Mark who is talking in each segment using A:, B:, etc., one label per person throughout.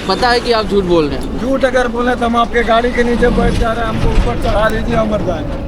A: पता है कि आप झूठ बोल रहे हैं।
B: झूठ अगर बोले तो हम आपके गाड़ी के नीचे बैठ जा रहे हैं, हमको ऊपर चढ़ा दीजिए, हम मर जाएंगे।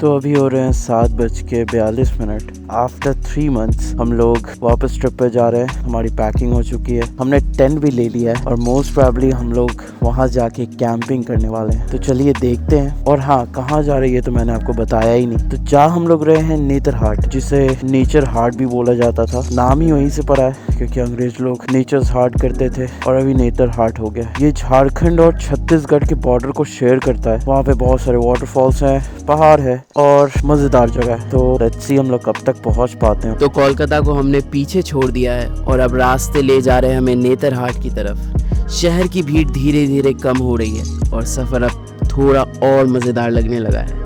C: तो अभी हो रहे हैं 7:42। आफ्टर 3 months हम लोग वापस ट्रिप पे जा रहे हैं। हमारी पैकिंग हो चुकी है, हमने टेंट भी ले लिया है और मोस्ट प्रोबेबली हम लोग वहाँ जाके कैंपिंग करने वाले हैं। तो चलिए देखते हैं। और हाँ, कहाँ जा रही है तो मैंने आपको बताया ही नहीं। तो जा हम लोग रहे हैं नेतरहाट, जिसे नेचर हार्ट भी बोला जाता था। नाम ही वहीं से पड़ा है क्योंकि अंग्रेज लोग नेचर्स हार्ट करते थे और अभी नेतरहाट हो गया। ये झारखंड और छत्तीसगढ़ के बॉर्डर को शेयर करता है। वहाँ पे बहुत सारे वाटरफॉल्स हैं, पहाड़ है और मजेदार जगह है। तो लेट्स सी हम लोग कब तक पहुंच पाते हैं।
A: तो कोलकाता को हमने पीछे छोड़ दिया है और अब रास्ते ले जा रहे हैं हमें नेतरहाट की तरफ। शहर की भीड़ धीरे धीरे कम हो रही है और सफर अब थोड़ा और मजेदार लगने लगा है।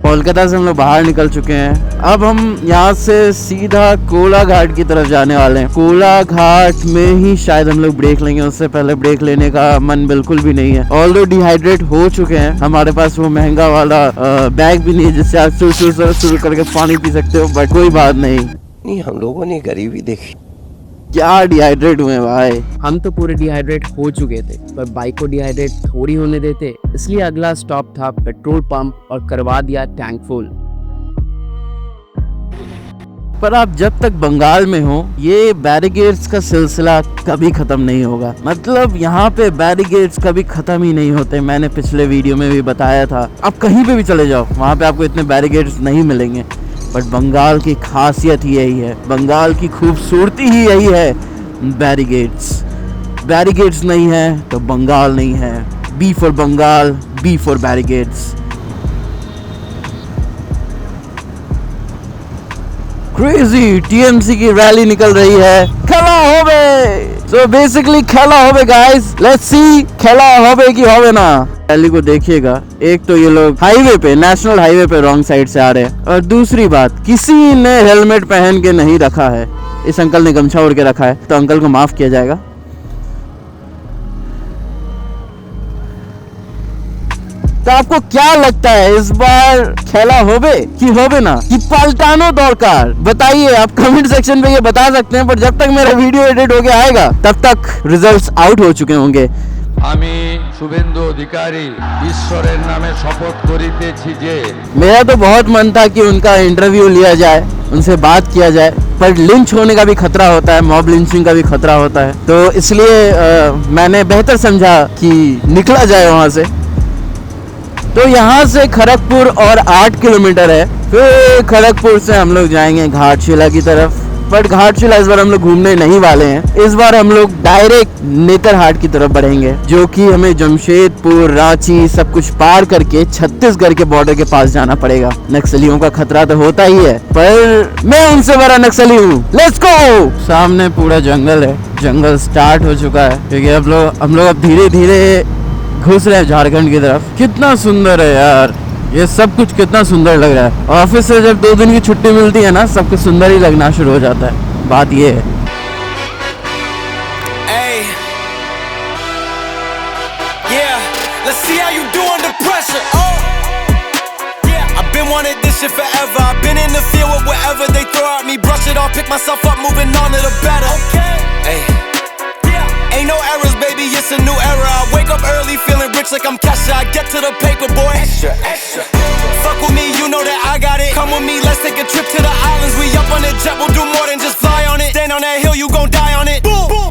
C: कोलकाता से हम लोग बाहर निकल चुके हैं। अब हम यहाँ से सीधा कोला घाट की तरफ जाने वाले हैं। कोला घाट में ही शायद हम लोग ब्रेक लेंगे, उससे पहले ब्रेक लेने का मन बिल्कुल भी नहीं है। ऑल्दो डिहाइड्रेट हो चुके हैं, हमारे पास वो महंगा वाला बैग भी नहीं है जिससे आप शुरू करके पानी पी सकते हो, बट कोई बात नहीं।
D: हम लोगों ने गरीबी देखी।
C: क्या डिहाइड्रेट हुए भाई,
A: हम तो पूरे डिहाइड्रेट हो चुके थे, पर बाइक को डिहाइड्रेट थोड़ी होने देते, इसलिए अगला स्टॉप था पेट्रोल पंप और करवा दिया टैंक फुल।
C: पर आप जब तक बंगाल में हो, ये बैरिकेड्स का सिलसिला कभी खत्म नहीं होगा। मतलब यहाँ पे बैरिकेड्स कभी खत्म ही नहीं होते। मैंने पिछले वीडियो में भी बताया था। आप कहीं पे भी चले जाओ, वहाँ पे आपको इतने बैरिकेड्स नहीं मिलेंगे। बट बंगाल की खासियत ही यही है, बंगाल की खूबसूरती ही यही है, बैरिकेड्स नहीं है तो बंगाल नहीं है। B for Bengal, B for barricades. Crazy TMC की रैली निकल रही है। खेला होबे, सो बेसिकली खेला होबे गाइस, लेट्स सी खेला होबे की होबे ना। रैली को देखिएगा, एक तो ये लोग हाईवे पे, नेशनल हाईवे पे रॉन्ग साइड से आ रहे हैं, और दूसरी बात, किसी ने हेलमेट पहन के नहीं रखा है। इस अंकल ने गमछा ओढ़ के रखा है, तो अंकल को माफ किया जाएगा। तो आपको क्या लगता है, इस बार खेला होबे कि होबे ना, कि पलटानो दरकार? बताइए, आप कमेंट सेक्शन पे ये बता सकते हैं। पर जब तक मेरा वीडियो एडिट होके आएगा तब तक रिजल्ट्स आउट हो चुके होंगे।
E: আমি শুভেন্দু অধিকারী ঈশ্বরের নামে শপথ করিতেছি যে।
C: मेरा तो बहुत मन था कि उनका इंटरव्यू लिया जाए, उनसे बात किया जाए, पर लिंच होने का भी खतरा होता है, मॉब लिंचिंग का भी खतरा होता है। तो इसलिए मैंने बेहतर समझा कि निकला जाए वहाँ से। तो यहाँ से खड़गपुर और 8 किलोमीटर है। फिर खड़गपुर से हम लोग जाएंगे घाटशिला की तरफ। बट घाटशिला इस बार हम लोग घूमने नहीं वाले हैं। इस बार हम लोग डायरेक्ट नेतरहाट की तरफ बढ़ेंगे, जो कि हमें जमशेदपुर, रांची सब कुछ पार करके छत्तीसगढ़ के बॉर्डर के पास जाना पड़ेगा। नक्सलियों का खतरा तो होता ही है, पर मैं उनसे बड़ा नक्सली हूँ। Let's go. सामने पूरा जंगल है, जंगल स्टार्ट हो चुका है क्योंकि हम लोग अब धीरे धीरे घुस रहे हैं झारखंड की तरफ। कितना सुंदर है यार, ये सब कुछ कितना सुंदर लग रहा है। ऑफिस से जब 2 दिन की छुट्टी मिलती है ना, सब कुछ सुंदर ही लगना शुरू हो जाता है। बात ये है।
F: Ain't no errors, baby, it's a new era. I wake up early, feeling rich like I'm Kesha. I get to the paper, boy. Extra, extra. Fuck with me, you know that I got it. Come with me, let's take a trip to the islands. We up on the jet, we'll do more than just fly on it. Stand on that hill, you gon' die on it. Boom, boom.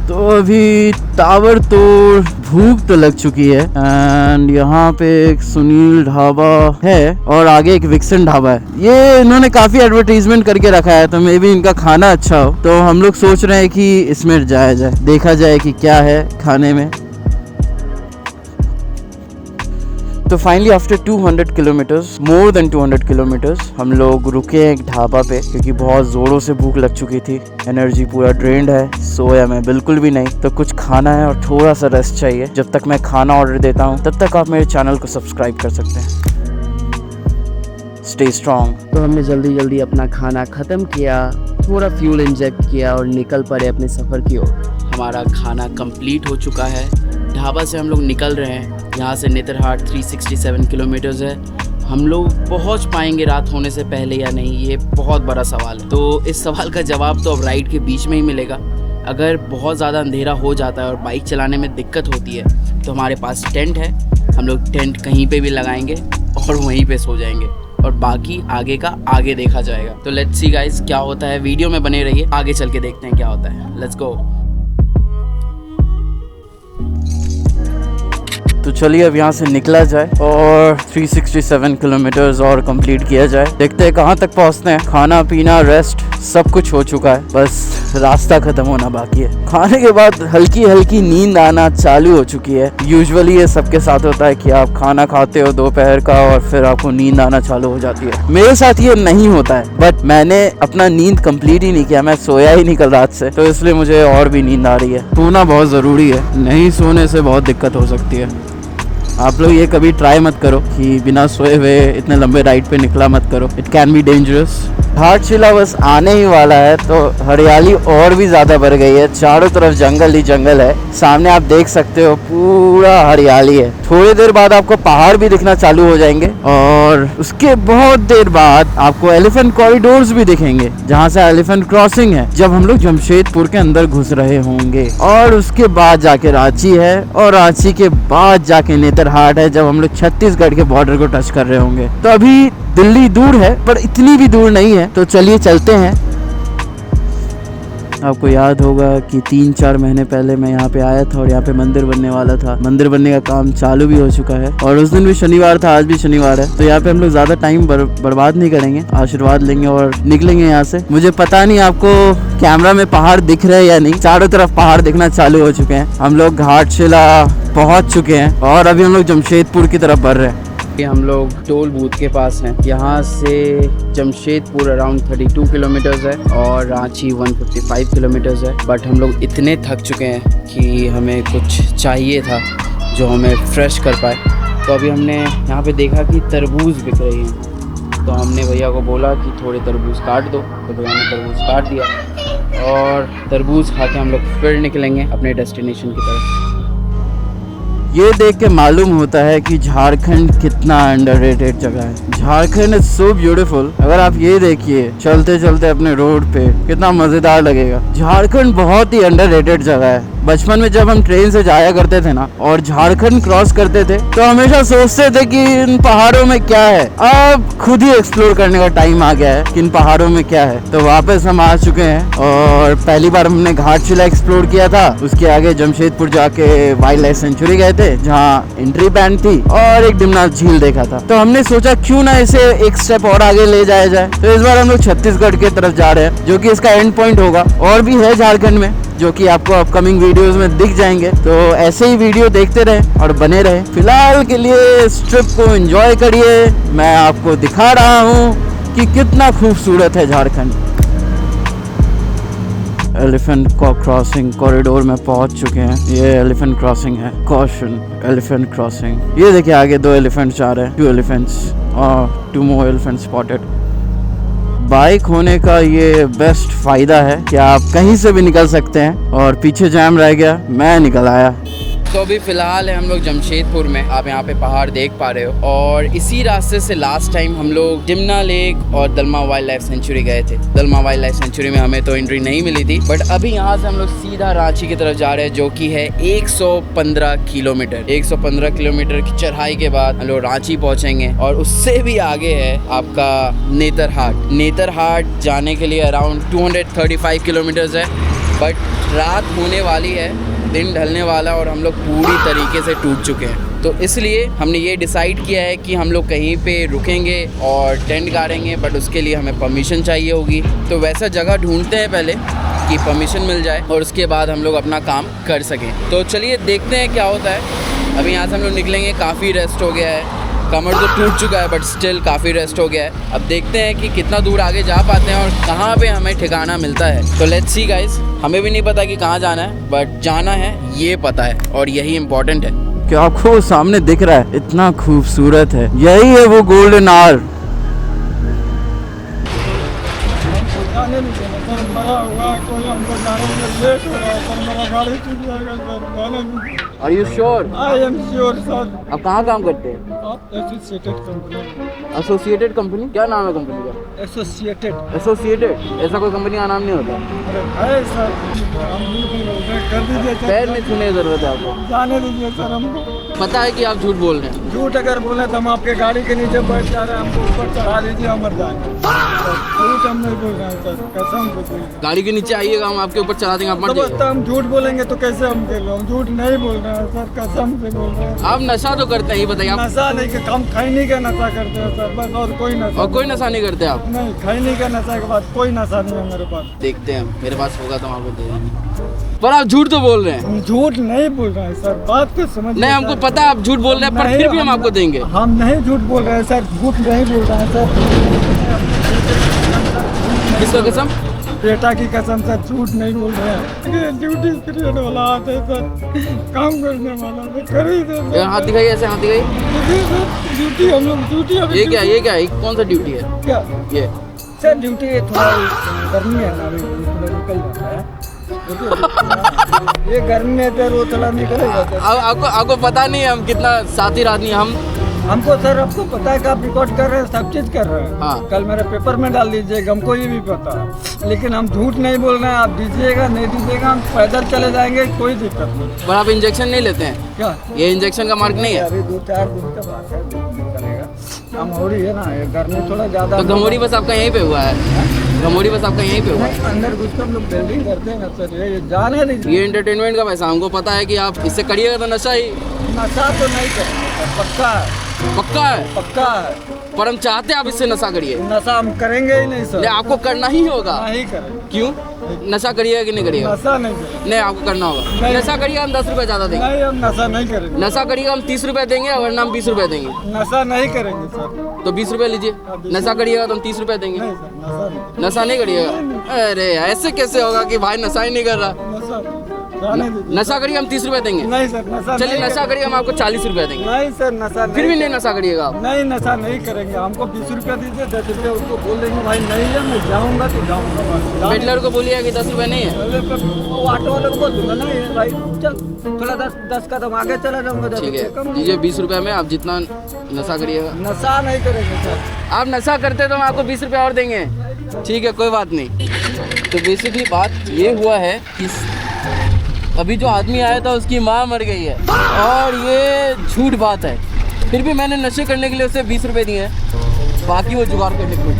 C: तो अभी ताबड़तोड़ भूख तो लग चुकी है। And यहाँ पे एक सुनील ढाबा है और आगे एक विक्सन ढाबा है। ये इन्होंने काफी एडवर्टाइजमेंट करके रखा है, तो मे भी इनका खाना अच्छा हो। तो हम लोग सोच रहे हैं कि इसमें जाया जाए, देखा जाए कि क्या है खाने में। तो finally after 200 kilometres, more than 200 kilometres, हम लोग रुके हैं एक ढाबा पे क्योंकि बहुत ज़ोरों से भूख लग चुकी थी। एनर्जी पूरा ड्रेन्ड है, सोया मैं बिल्कुल भी नहीं। तो कुछ खाना है और थोड़ा सा रेस्ट चाहिए। जब तक मैं खाना ऑर्डर देता हूँ तब तक आप मेरे चैनल को सब्सक्राइब कर सकते हैं। Stay strong.
A: तो हमने जल्दी जल्दी अपना खाना ख़त्म किया, थोड़ा फ्यूल इंजेक्ट किया और निकल पड़े अपने सफ़र की ओर। हमारा खाना कंप्लीट हो चुका है। ढाबा से हम लोग निकल रहे हैं। यहाँ से नेतरहाट 367 किलोमीटर्स है। हम लोग पहुँच पाएंगे रात होने से पहले या नहीं, ये बहुत बड़ा सवाल है। तो इस सवाल का जवाब तो अब राइड के बीच में ही मिलेगा। अगर बहुत ज़्यादा अंधेरा हो जाता है और बाइक चलाने में दिक्कत होती है तो हमारे पास टेंट है। हम लोग टेंट कहीं पे भी लगाएंगे और वहीं पे सो जाएंगे और बाकी आगे का आगे देखा जाएगा। तो लेट्स सी गाइस क्या होता है। वीडियो में बने रहिए, आगे चल के देखते हैं क्या होता है। Let's go.
C: तो चलिए अब यहाँ से निकला जाए और 367 किलोमीटर्स और कंप्लीट किया जाए। देखते हैं कहाँ तक पहुँचते हैं। खाना पीना रेस्ट सब कुछ हो चुका है, बस रास्ता खत्म होना बाकी है। खाने के बाद हल्की हल्की नींद आना चालू हो चुकी है। यूजुअली ये सबके साथ होता है कि आप खाना खाते हो दोपहर का और फिर आपको नींद आना चालू हो जाती है। मेरे साथ ये नहीं होता है, बट मैंने अपना नींद कंप्लीट ही नहीं किया। मैं सोया ही नहीं कल रात से, तो इसलिए मुझे और भी नींद आ रही है। सोना बहुत ज़रूरी है, नहीं सोने से बहुत दिक्कत हो सकती है। आप लोग ये कभी ट्राई मत करो कि बिना सोए हुए इतने लंबे राइड पे निकला मत करो। It can be dangerous. Ghatshila बस आने ही वाला है तो हरियाली और भी ज़्यादा बढ़ गई है। चारों तरफ जंगल ही जंगल है। सामने आप देख सकते हो पूरा हरियाली है। थोड़ी देर बाद आपको पहाड़ भी दिखना चालू हो जाएंगे और उसके बहुत देर बाद आपको एलिफेंट कॉरिडोर्स भी दिखेंगे जहाँ से एलिफेंट क्रॉसिंग है, जब हम लोग जमशेदपुर के अंदर घुस रहे होंगे। और उसके बाद जाके रांची है और रांची के बाद जाके नेतरहाट है, जब हम लोग छत्तीसगढ़ के बॉर्डर को टच कर रहे होंगे। तो अभी दिल्ली दूर है पर इतनी भी दूर नहीं है। तो चलिए चलते हैं। आपको याद होगा कि 3-4 महीने पहले मैं यहाँ पे आया था और यहाँ पे मंदिर बनने वाला था। मंदिर बनने का काम चालू भी हो चुका है और उस दिन भी शनिवार था, आज भी शनिवार है। तो यहाँ पे हम लोग ज़्यादा टाइम बर्बाद नहीं करेंगे, आशीर्वाद लेंगे और निकलेंगे यहाँ से। मुझे पता नहीं आपको कैमरा में पहाड़ दिख रहे हैं या नहीं, चारों तरफ पहाड़ दिखना चालू हो चुके हैं। हम लोग घाटशिला पहुँच चुके हैं और अभी हम लोग जमशेदपुर की तरफ बढ़ रहे हैं।
A: हम लोग टोल बूथ के पास हैं। यहाँ से जमशेदपुर अराउंड 32 किलोमीटर्स है और रांची 155 किलोमीटर्स है। बट हम लोग इतने थक चुके हैं कि हमें कुछ चाहिए था जो हमें फ्रेश कर पाए। तो अभी हमने यहाँ पे देखा कि तरबूज बिक रही हैं, तो हमने भैया को बोला कि थोड़े तरबूज काट दो। तो भैया ने तरबूज काट दिया और तरबूज खा के हम लोग फिर निकलेंगे अपने डेस्टिनेशन की तरफ।
C: ये देख के मालूम होता है कि झारखंड कितना अंडररेटेड जगह है। Jharkhand is so beautiful. अगर आप ये देखिए चलते चलते अपने रोड पे कितना मजेदार लगेगा। झारखंड बहुत ही अंडररेटेड जगह है। बचपन में जब हम ट्रेन से जाया करते थे ना और झारखंड क्रॉस करते थे तो हमेशा सोचते थे कि इन पहाड़ों में क्या है। अब खुद ही एक्सप्लोर करने का टाइम आ गया है कि इन पहाड़ों में क्या है। तो वापस हम आ चुके हैं और पहली बार हमने घाटशिला एक्सप्लोर किया था। उसके आगे जमशेदपुर जाके वाइल्ड लाइफ सेंचुरी गए थे जहाँ एंट्री बैन थी और एक डिमना झील देखा था। तो हमने सोचा क्यों ना इसे एक स्टेप और आगे ले जाया जाए। तो इस बार हम लोग छत्तीसगढ़ की तरफ जा रहे हैं जो कि इसका एंड पॉइंट होगा। और भी है झारखंड में जो कि आपको अपकमिंग वीडियोस में दिख जाएंगे। तो ऐसे ही वीडियो देखते रहें और बने रहें। फिलहाल के लिए इस ट्रिप को एंजॉय करिए। मैं आपको दिखा रहा हूँ कि कितना खूबसूरत है झारखंड। एलिफेंट क्रॉसिंग कॉरिडोर में पहुंच चुके हैं। ये एलिफेंट क्रॉसिंग है। Caution elephant crossing. ये देखिए आगे 2 एलिफेंट्स आ रहे हैं। 2 एलिफेंट्स और 2 more एलिफेंट स्पॉटेड। बाइक होने का ये बेस्ट फायदा है कि आप कहीं से भी निकल सकते हैं। और पीछे जैम रह गया, मैं निकल आया।
A: तो अभी फ़िलहाल है हम लोग जमशेदपुर में। आप यहाँ पे पहाड़ देख पा रहे हो और इसी रास्ते से लास्ट टाइम हम लोग डिमना लेक और दलमा वाइल्ड लाइफ सेंचुरी गए थे। दलमा वाइल्ड लाइफ सेंचुरी में हमें तो एंट्री नहीं मिली थी। बट अभी यहाँ से हम लोग सीधा रांची की तरफ जा रहे हैं जो कि है 115 किलोमीटर। 115 किलोमीटर की चढ़ाई के बाद हम लोग रांची पहुँचेंगे और उससे भी आगे है आपका नेतरहाट। नेतरहाट जाने के लिए अराउंड 235 किलोमीटर्स है। बट रात होने वाली है दिन ढलने वाला है और हम लोग पूरी तरीके से टूट चुके हैं। तो इसलिए हमने ये डिसाइड किया है कि हम लोग कहीं पे रुकेंगे और टेंट गाड़ेंगे, बट उसके लिए हमें परमिशन चाहिए होगी। तो वैसा जगह ढूंढते हैं पहले कि परमिशन मिल जाए और उसके बाद हम लोग अपना काम कर सकें। तो चलिए देखते हैं क्या होता है। अभी यहाँ से हम लोग निकलेंगे, काफ़ी रेस्ट हो गया है, कमर तो टूट चुका है बट स्टिल काफ़ी रेस्ट हो गया है। अब देखते हैं कि कितना दूर आगे जा पाते हैं और कहाँ पे हमें ठिकाना मिलता है। तो लेट्स सी गाइस, हमें भी नहीं पता कि कहाँ जाना है, बट जाना है ये पता है और यही इम्पोर्टेंट है।
C: क्या आपको सामने दिख रहा है? इतना खूबसूरत है, यही है वो गोल्डन आवर।
B: जाने नहीं देना सर, मरा हुआ कोई हमको जाने में लेट हो रहा है सर, मेरा गाड़ी छूट जाएगा सर, जाने नहीं।
A: Are you sure?
B: I am sure sir.
A: आप कहाँ काम करते हैं?
B: Associated company.
A: Associated company? क्या नाम है कंपनी का?
B: एसोसिएटेड।
A: एसोसिएटेड? ऐसा कोई कंपनी का नाम नहीं होता।
B: अरे है सर, हम नहीं बोल रहे, कर दीजिए सर।
A: पैर नहीं छूने की जरूरत है आपको।
B: जाने दीजिए सर हमको।
A: पता है कि आप झूठ बोल रहे हैं।
B: झूठ अगर बोले तो हम आपके गाड़ी के नीचे बैठ जा रहे हैं, हमको ऊपर चढ़ा दीजिए, हम मर जाएंगे। झूठ हम नहीं बोल रहे हैं सर, कसम से।
A: गाड़ी के नीचे आइएगा, हम आपके ऊपर चढ़ा देंगे, आप मर जाइएगा।
B: तो हम झूठ बोलेंगे तो कैसे हम कर रहे? हम झूठ नहीं बोल रहे हैं सर, कसम से बोल रहे हैं।
A: आप नशा तो करते हैं, ये बताइए आप।
B: नशा नहीं कि हम खैनी का नशा करते हैं सर, बस, और कोई नशा
A: और कोई नशा नहीं करते आप?
B: नहीं, खैनी का नशा के बाद कोई नशा नहीं है मेरे पास।
A: देखते हैं, मेरे पास होगा तो हम आपको दे देंगे। पर आप झूठ तो बोल रहे हैं।
B: हम झूठ नहीं बोल रहे हैं सर, बात को समझ।
A: नहीं, हमको पता है आप झूठ बोल रहे हैं, पर फिर भी हम आपको देंगे।
B: हम नहीं झूठ बोल रहे हैं सर, झूठ नहीं बोल रहे हैं सर।
A: किसका कसम?
B: बेटा की कसम सर, झूठ नहीं बोल रहे हैं। ये ड्यूटी पीरियड वाला हाथ है सर, काम करने वाला है, कर ही दे सर।
A: हाथ दिखाइए, ऐसे हाथ दिखाइए।
B: देखिए सर, ड्यूटी हम लोग ड्यूटी अभी
A: ये क्या ये कौन सा ड्यूटी है?
B: क्या
A: ये
B: सर ड्यूटी थोड़ा गर्मी है ना, अभी थोड़ा निकल जाता है। ये गर्मी में सर वो थोड़ा निकलेगा सर।
A: आपको पता नहीं है हम कितना साथी आदमी हम।
B: हमको सर, आपको पता है कि आप रिकॉर्ड कर रहे हैं, सब चीज कर रहे हैं।
A: हाँ।
B: कल मेरे पेपर में डाल दीजिएगा, हमको ये भी पता है, लेकिन हम झूठ नहीं बोल रहे हैं। आप दीजिएगा नहीं दीजिएगा, हम पैदल चले जाएंगे, कोई दिक्कत नहीं।
A: पर आप इंजेक्शन नहीं लेते हैं
B: क्या
A: ये इंजेक्शन का मार्क नहीं है?
B: अभी 2-4 दिन का बात है, चलेगा। हम हो रही है ना, ये गर्मी थोड़ा ज्यादा।
A: तो घमोरी बस आपका यहीं पे हुआ है? घमोड़ी बस आपका यहीं पे हुआ है?
B: अंदर घुस कर हम लोग वेल्डिंग करते हैं ना सर, ये जाने दीजिए।
A: ये एंटरटेनमेंट का पैसा, हमको पता है कि आप इससे करिएगा तो नशा ही।
B: नशा तो नहीं करेंगे सर, पक्का है,
A: पक्का है?
B: पक्का है।
A: पर हम चाहते हैं आप इससे नशा करिए।
B: नशा हम करेंगे ही नहीं सर।
A: नहीं, आपको करना ही होगा।
B: नहीं करेंगे।
A: क्यों? नशा करिएगा कि नहीं करिएगा?
B: नशा नहीं करेंगे।
A: नहीं, आपको करना होगा।
B: नहीं।
A: नशा करिएगा, हम 10 रुपये ज़्यादा देंगे।
B: नहीं, हम नशा नहीं करेंगे।
A: नशा करिएगा, हम 30 रुपये देंगे, वरना हम 20 रुपये देंगे।
B: नशा नहीं करेंगे सर।
A: तो 20 रुपये लीजिए। नशा करिएगा तो हम 30 रुपये देंगे।
B: नहीं सर, नशा नहीं।
A: नशा नहीं करिएगा? अरे ऐसे कैसे होगा कि भाई नशा ही नहीं कर रहा?
B: नशा जाने दीजिए।
A: नशा करिए, हम 30 रुपये देंगे।
B: नहीं सर, नशा
A: चलिए
B: नहीं
A: नशा करिए, हम आपको 40 रुपये देंगे।
B: नहीं सर, नशा
A: फिर भी नहीं नशा करिएगा आप?
B: नहीं, नशा नहीं करेंगे। हमको 20 रुपया दीजिए, 10 रुपया उसको बोल देंगे भाई नहीं है, मैं जाऊँगा तो जाऊँगा।
A: पेडलर को बोलिएगा कि 10 रुपये नहीं है।
B: वो ऑटो वाले को बोल दूंगा नहीं है भाई, चल थोड़ा 10 कदम आगे चला जाऊँगा। 10
A: ठीक
B: रुपये
A: है,
B: कम
A: दीजिए 20 रुपये में, आप जितना नशा करिएगा।
B: नशा नहीं करेंगे सर।
A: आप नशा करते तो हम आपको 20 रुपये और देंगे। ठीक है, कोई बात नहीं। तो बेसिकली बात ये हुआ है कि अभी जो आदमी आया था उसकी माँ मर गई है, और ये झूठ बात है। फिर भी मैंने नशे करने के लिए उसे 20 रुपये दिए हैं, बाकी वो जुगाड़ करने के लिए।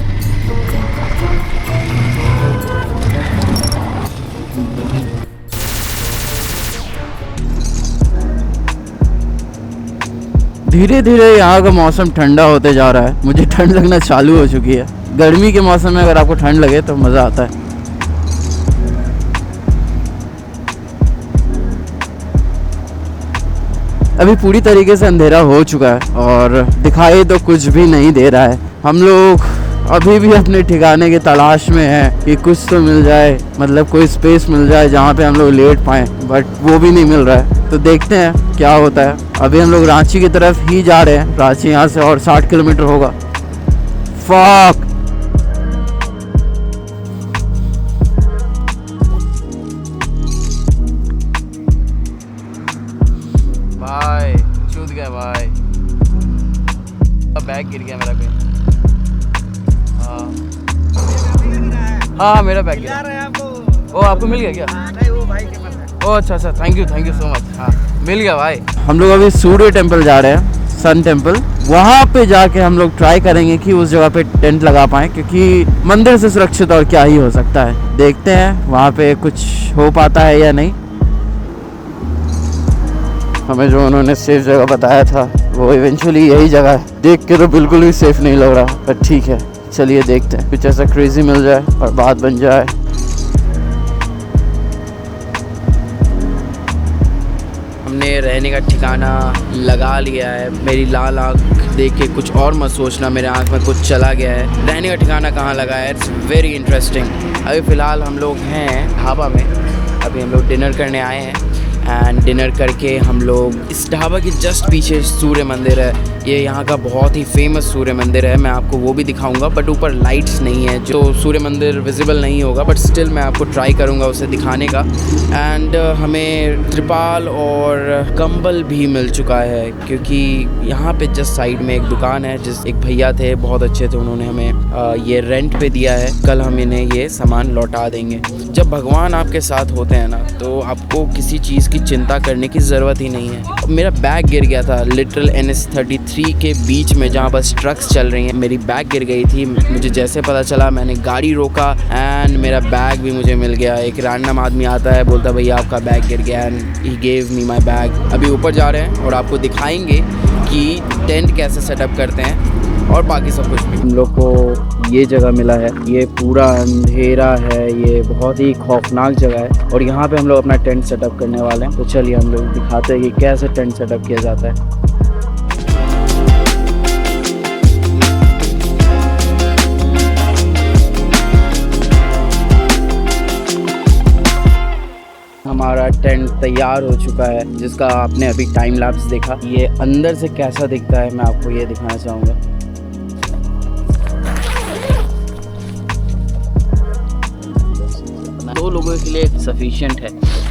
C: धीरे धीरे यहाँ का मौसम ठंडा होते जा रहा है। मुझे ठंड लगना चालू हो चुकी है। गर्मी के मौसम में अगर आपको ठंड लगे तो मज़ा आता है। अभी पूरी तरीके से अंधेरा हो चुका है और दिखाई तो कुछ भी नहीं दे रहा है। हम लोग अभी भी अपने ठिकाने की तलाश में हैं कि कुछ तो मिल जाए, मतलब कोई स्पेस मिल जाए जहाँ पे हम लोग लेट पाएँ, बट वो भी नहीं मिल रहा है। तो देखते हैं क्या होता है। अभी हम लोग रांची की तरफ ही जा रहे हैं। रांची यहाँ से और 60 किलोमीटर होगा। फक, भाई छूट गया भाई, बैग गिर गया मेरा कहीं। हाँ मेरा बैग गिरा। ओ आपको मिल गया क्या?
B: नहीं, वो भाई के पास है।
C: ओ अच्छा, थैंक यू सो मच। हाँ मिल गया भाई। हम लोग अभी सूर्य टेम्पल जा रहे हैं, सन टेम्पल। वहाँ पे जाके हम लोग ट्राई करेंगे कि उस जगह पे टेंट लगा पाएँ, क्योंकि मंदिर से सुरक्षित और क्या ही हो सकता है। देखते हैं वहाँ पे कुछ हो पाता है या नहीं। हमें जो उन्होंने सेफ जगह बताया था वो इवेंचुअली यही जगह है। देख के तो बिल्कुल भी सेफ नहीं लग रहा, पर ठीक है, चलिए देखते हैं कुछ ऐसा क्रेजी मिल जाए और बात बन जाए।
A: हमने रहने का ठिकाना लगा लिया है। मेरी लाल आँख देख के कुछ और मत सोचना, मेरे आँख में कुछ चला गया है। रहने का ठिकाना कहाँ लगा है, इट्स वेरी इंटरेस्टिंग। अभी फ़िलहाल हम लोग हैं ढाबा में, अभी हम लोग डिनर करने आए हैं एंड डिनर करके हम लोग इस ढाबा के जस्ट पीछे सूर्य मंदिर है। ये यहाँ का बहुत ही फेमस सूर्य मंदिर है, मैं आपको वो भी दिखाऊंगा, बट ऊपर लाइट्स नहीं है जो सूर्य मंदिर विजिबल नहीं होगा, बट स्टिल मैं आपको ट्राई करूँगा उसे दिखाने का। एंड हमें त्रिपाल और कंबल भी मिल चुका है, क्योंकि यहाँ पे जस्ट साइड में एक दुकान है, जिस एक भैया थे बहुत अच्छे थे, उन्होंने हमें ये रेंट पे दिया है। कल हम इन्हें ये सामान लौटा देंगे। जब भगवान आपके साथ होते हैं ना, तो आपको किसी चीज़ की चिंता करने की ज़रूरत ही नहीं है। मेरा बैग गिर गया था लिटरल NH33 के बीच में, जहाँ बस ट्रक्स चल रही हैं। मेरी बैग गिर गई थी, मुझे जैसे पता चला मैंने गाड़ी रोका एंड मेरा बैग भी मुझे मिल गया। एक रैंडम आदमी आता है, बोलता भैया आपका बैग गिर गया and he gave me my bag. अभी ऊपर जा रहे हैं और आपको दिखाएंगे कि टेंट कैसे सेटअप करते हैं और बाकी सब कुछ भी। हम लोग को ये जगह मिला है, ये पूरा अंधेरा है, ये बहुत ही खौफनाक जगह है और यहाँ पे हम लोग अपना टेंट सेटअप करने वाले हैं। तो चलिए हम लोग दिखाते हैं कि कैसे टेंट सेटअप किया जाता है। हमारा टेंट तैयार हो चुका है, जिसका आपने अभी टाइम लैप्स देखा। ये अंदर से कैसा दिखता है मैं आपको ये दिखाना चाहूँगा। दो लोगों के लिए सफिशिएंट है।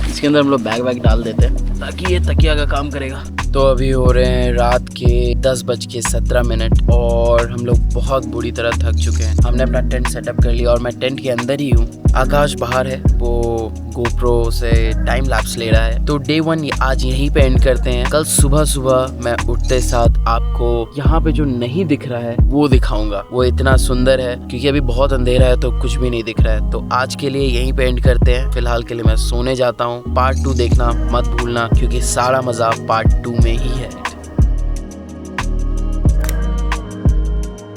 A: इसके अंदर हम लोग बैग वैग डाल देते हैं ताकि ये तकिया का काम करेगा। तो अभी हो रहे हैं रात के 10:17 और हम लोग बहुत बुरी तरह थक चुके हैं। हमने अपना टेंट सेटअप कर लिया और मैं टेंट के अंदर ही हूँ। आकाश बाहर है, वो गोप्रो से टाइम लैप्स ले रहा है। तो डे 1 आज यहीं पे एंड करते हैं। कल सुबह मैं उठते साथ आपको यहाँ पे जो नहीं दिख रहा है वो दिखाऊंगा। वो इतना सुंदर है क्योंकि अभी बहुत अंधेरा है तो कुछ भी नहीं दिख रहा है। तो आज के लिए यहीं पे एंड करते हैं। फिलहाल के लिए मैं सोने जाता हूँ। पार्ट 2 देखना मत भूलना, क्योंकि सारा मजा पार्ट 2 में ही है।